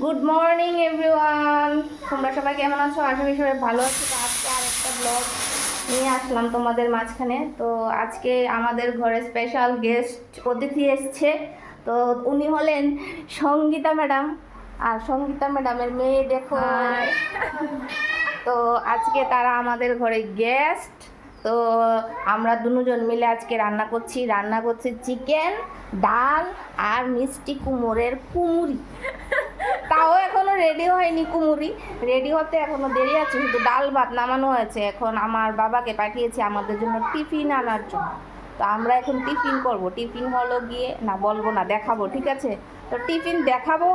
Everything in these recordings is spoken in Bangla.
গুড মর্নিং এভরিওয়ান, তোমরা সবাই কেমন আছো? আশা করি সবাই ভালো আছো। তো আজকে আরেকটা ব্লগ নিয়ে আসলাম তোমাদের মাঝখানে। তো আজকে আমাদের ঘরে স্পেশাল গেস্ট অতিথি এসছে। তো উনি হলেন সঙ্গীতা ম্যাডাম, আর সঙ্গীতা ম্যাডামের মেয়ে দেখো। তো আজকে তারা আমাদের ঘরে গেস্ট। তো আমরা দুজন মিলে আজকে রান্না করছি চিকেন, ডাল আর মিষ্টি কুমড়ের কুমুরি। তাও এখনো রেডি হয়নি, কুমুরি রেডি হতে এখনো দেরি আছে, শুধু ডাল ভাত নামানো হয়েছে। এখন আমার বাবাকে পাঠিয়েছে আমাদের জন্য টিফিন আনার জন্য। তো আমরা এখন টিফিন করব। টিফিন হলো গিয়ে না বলবো না, দেখাবো, ঠিক আছে? তো টিফিন দেখাবো,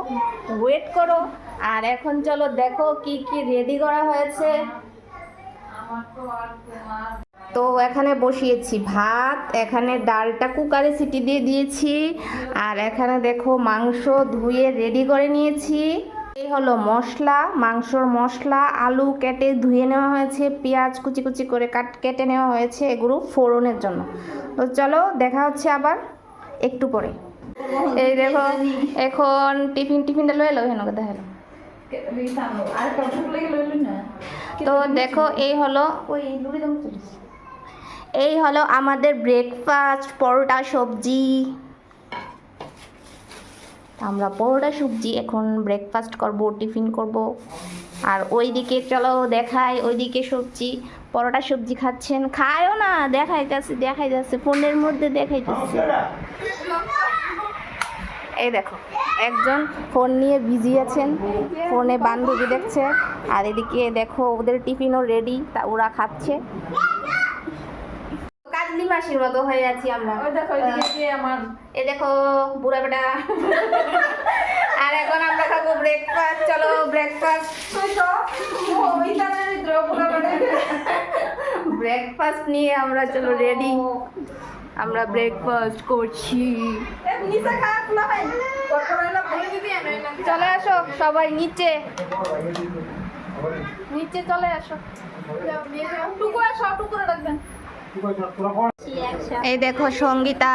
ওয়েট করো। আর এখন চলো দেখো কি কি রেডি করা হয়েছে। তো এখানে বসিয়েছি ভাত, এখানে ডালটা কুকারে সিটি দিয়ে দিয়েছি, আর এখানে দেখো মাংস ধুয়ে রেডি করে নিয়েছি। এই হলো মশলা, মাংসর মশলা, আলু কেটে ধুয়ে নেওয়া হয়েছে, পেঁয়াজ কুচি কুচি করে কেটে নেওয়া হয়েছে, এগুলো ফোড়নের জন্য। তো চলো দেখা হচ্ছে আবার একটু পরে। এই দেখো এখন টিফিনটা লয়ে এলো হেন দেখা এলো। তো দেখো এই হলো আমাদের ব্রেকফাস্ট, পরোটা সবজি। আমরা পরোটা সবজি এখন ব্রেকফাস্ট করব, টিফিন করব। আর ওইদিকে চলো দেখাই, ওইদিকে সবজি, পরোটা সবজি খাচ্ছেন। খায়ও না, দেখাইতেছে ফোনের মধ্যে দেখাইতেছে। এই দেখো একজন ফোন নিয়ে বিজি আছেন, ফোনে বান্ধবী দেখছে। আর এদিকে দেখো ওদের টিফিনও রেডি, তা ওরা খাচ্ছে। কাজলি মাসির মতো হয়ে আছি আমরা। এই দেখো বুড়া বেটা। আর এখন আমরা খাবো ব্রেকফাস্ট। চলো ব্রেকফাস্ট নিয়ে আমরা চলো রেডি, আমরা ব্রেকফাস্ট করছি। চলে আসো সবাই নিচে চলে আসো। এই দেখো সঙ্গীতা,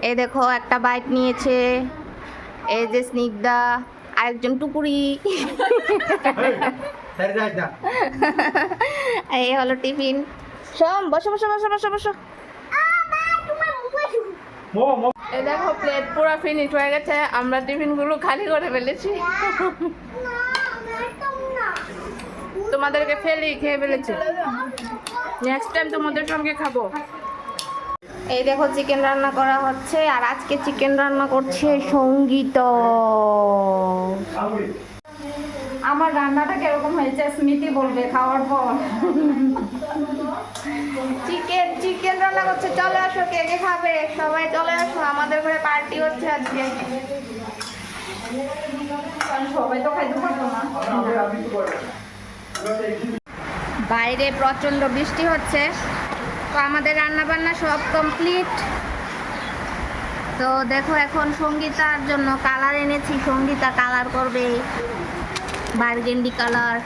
এই দেখো একটা বাইট নিয়েছে। এই যে স্নিগ্ধা, আরেকজন টুকুরি। এই হলো টিফিন। সব বসো বসো বসো বসো বসো। এই দেখো প্লেট পুরো ফিনিশ হয়ে গেছে, আমরা টিফিনগুলো খালি করে ফেলেছি। তোমাদেরকে খেয়ে ফেলেছি, নেক্সট টাইম তোমাদের সঙ্গে খাবো। এই দেখো চিকেন রান্না করা হচ্ছে, আর আজকে চিকেন রান্না করছে সঙ্গীত। আমার রান্নাটা কিরকম হয়েছে স্মৃতি বলবে খাওয়ার পর। চিকেন রান্না করছে, চলে আসো কে কে খাবে, সবাই চলে আসো, আমাদের ঘরে পার্টি হচ্ছে আজকে। সবাই তো খাইতে পারবো না। বাইরে প্রচন্ড বৃষ্টি হচ্ছে। তো আমাদের রান্না বান্না সব কমপ্লিট। তো দেখো এখন সঙ্গীতার জন্য কালার এনেছি, সঙ্গীতা কালার করবে, বার্গেন্ডি কালার।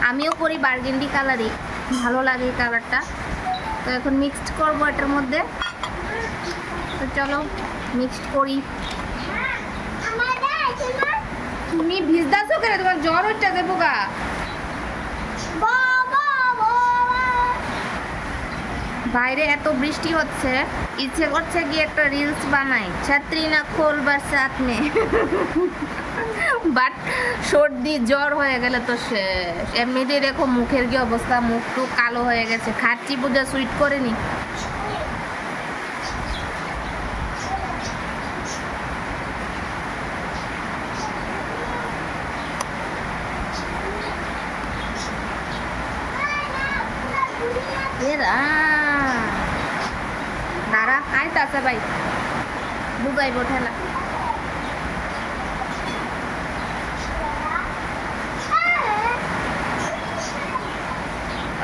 আমিও করি বার্গেন্ডি কালারই, ভালো লাগে এই কালারটা। তো এখন মিক্সড করবো এটার মধ্যে। তো চলো মিক্সড করি। তুমি ভিজদাছো কেন? তোমার জ্বর হচ্ছে দেবো গা। বাইরে এত বৃষ্টি হচ্ছে, ইচ্ছে করছে গিয়ে একটা রিলস বানাই, ছাত্রী না খোল বা সাথ নে। বাট সর্দি জ্বর হয়ে গেলে তো শেষ। এমনিতেই দেখো মুখের কি অবস্থা, মুখ তো কালো হয়ে গেছে, খাচ্ছি বোঝা সুইট করেনি। দাঁড়া আইতে আছে ভাই, বুঝাইব ঠেলা।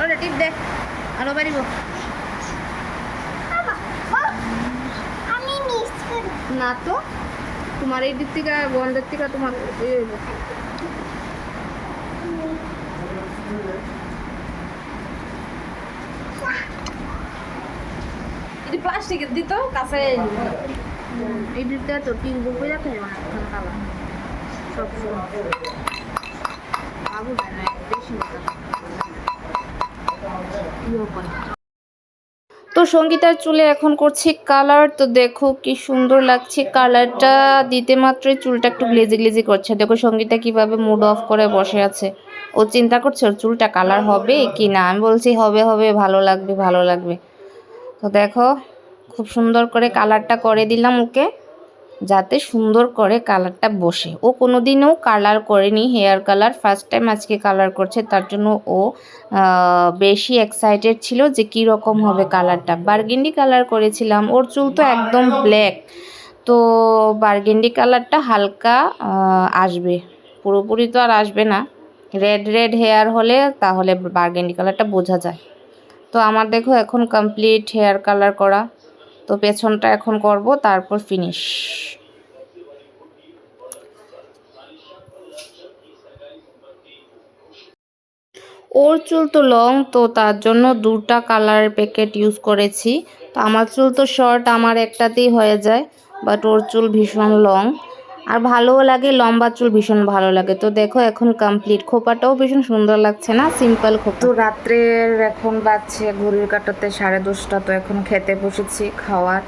ওরে টিপ দে, আরো পারিব না তো। তোমার এই দিক থেকে বন্ধের থেকে তোমার প্লাস্টিকের দিত কাছে এই দিকটা তো টিউব করে রাখবো না। সবসময় বাবু না বেশি তো সঙ্গীতার চুলে এখন করছি কালার। তো দেখো কি সুন্দর লাগছে কালারটা দিতে মাত্রই চুলটা একটু গ্লেজি গ্লেজি করছে। দেখো সঙ্গীতা কিভাবে মুড অফ করে বসে আছে। ও চিন্তা করছে ওর চুলটা কালার হবে কি না। আমি বলছি হবে হবে, ভালো লাগবে ভালো লাগবে। তো দেখো খুব সুন্দর করে কালারটা করে দিলাম ওকে, যাতে সুন্দর করে কালারটা বসে। ও কোনোদিনও কালার করেনি হেয়ার কালার, ফার্স্ট টাইম আজকে কালার করছে। তার জন্য ও বেশি এক্সাইটেড ছিল যে কী রকম হবে কালারটা। বার্গেন্ডি কালার করেছিলাম, ওর চুল তো একদম ব্ল্যাক, তো বার্গেন্ডি কালারটা হালকা আসবে, পুরোপুরি তো আর আসবে না। রেড রেড হেয়ার হলে তাহলে বার্গেন্ডি কালারটা বোঝা যায়। তো আমার দেখো এখন কমপ্লিট হেয়ার কালার করা। তো পেছনটা এখন করব, তারপর ফিনিশ। ওর চুল তো লং, তো তার জন্য দুটা কালার প্যাকেট ইউজ করেছি। তো আমার চুল তো শর্ট, আমার একটাতেই হয়ে যায়, বাট ওর চুল ভীষণ লং আর ভালোও লাগে, লম্বা চুল ভীষণ ভালো লাগে। তো দেখো এখন কমপ্লিট, খোপাটাও ভীষণ সুন্দর লাগছে না, সিম্পল খোপা। তো রাত্রের এখন বাজছে ঘড়ির কাঁটাতে 10:30। তো এখন খেতে বসেছি খাওয়ার।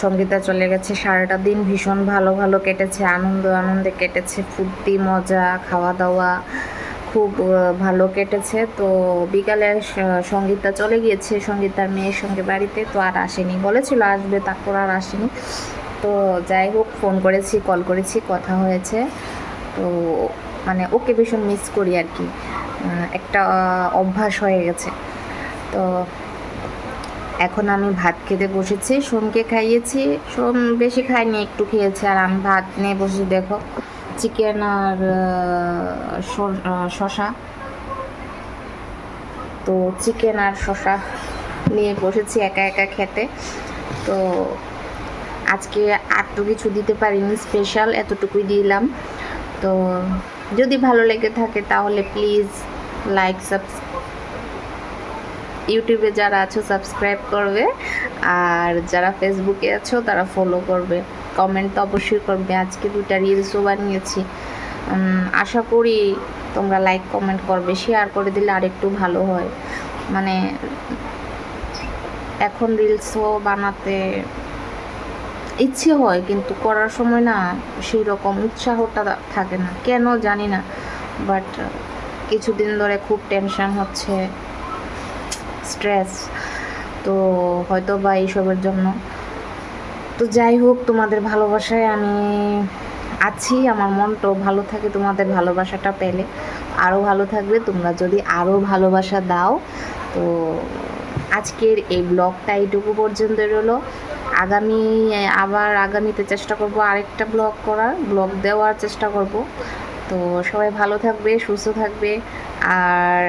সঙ্গীতা চলে গেছে, সারাটা দিন ভীষণ ভালো ভালো কেটেছে, আনন্দে কেটেছে, ফুর্তি মজা খাওয়া দাওয়া খুব ভালো কেটেছে। তো বিকালে সঙ্গীতা চলে গিয়েছে সঙ্গীতার মেয়ের সঙ্গে বাড়িতে, তো আর আসেনি, বলেছিল আসবে তারপর আর আসেনি। তো যাই হোক ফোন করেছি, কল করেছি, কথা হয়েছে। তো মানে ওকে ভীষণ মিস করি আর কি, একটা অভ্যাস হয়ে গেছে। তো এখন আমি ভাত খেতে বসেছি, সোমকে খাইয়েছি, সোম বেশি খায়নি, একটু খেয়েছে, আর আমি ভাত নিয়ে বসে দেখো চিকেন আর শসা। তো চিকেন আর শসা নিয়ে বসেছি একা একা খেতে। তো আজকে আর তো কিছু দিতে পারিনি স্পেশাল, এতটুকুই দিলাম। তো যদি ভালো লেগে থাকে তাহলে প্লিজ লাইক, ইউটিউবে যারা আছো সাবস্ক্রাইব করবে, আর যারা ফেসবুকে আছো তারা ফলো করবে, কমেন্ট তো অবশ্যই করবে। আজকে 2টা রিলসও বানিয়েছি, আশা করি তোমরা লাইক কমেন্ট করবে, শেয়ার করে দিলে আরেকটু ভালো হয়। মানে এখন রিলসও বানাতে ইচ্ছে হয়, কিন্তু করার সময় না সেই রকম উৎসাহটা থাকে না, কেন জানি না। বাট কিছুদিন ধরে খুব টেনশন হচ্ছে, স্ট্রেস, তো হয়তো বা এইসবের জন্য। তো যাই হোক, তোমাদের ভালোবাসায় আমি আছি, আমার মনটাও ভালো থাকে তোমাদের ভালোবাসাটা পেলে। আরও ভালো থাকবে তোমরা যদি আরও ভালোবাসা দাও। তো আজকের এই ব্লগটা এইটুকু পর্যন্ত রইলো। আগামীতে চেষ্টা করব আরেকটা ব্লগ দেওয়ার চেষ্টা করব। তো সবাই ভালো থাকবে, সুস্থ থাকবে, আর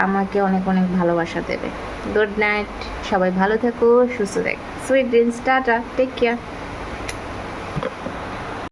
আমাকে অনেক অনেক ভালোবাসা দেবে। গুড নাইট, সবাই ভালো থেকো, সুস্থ থেকো, sweet dreams, tata, take care.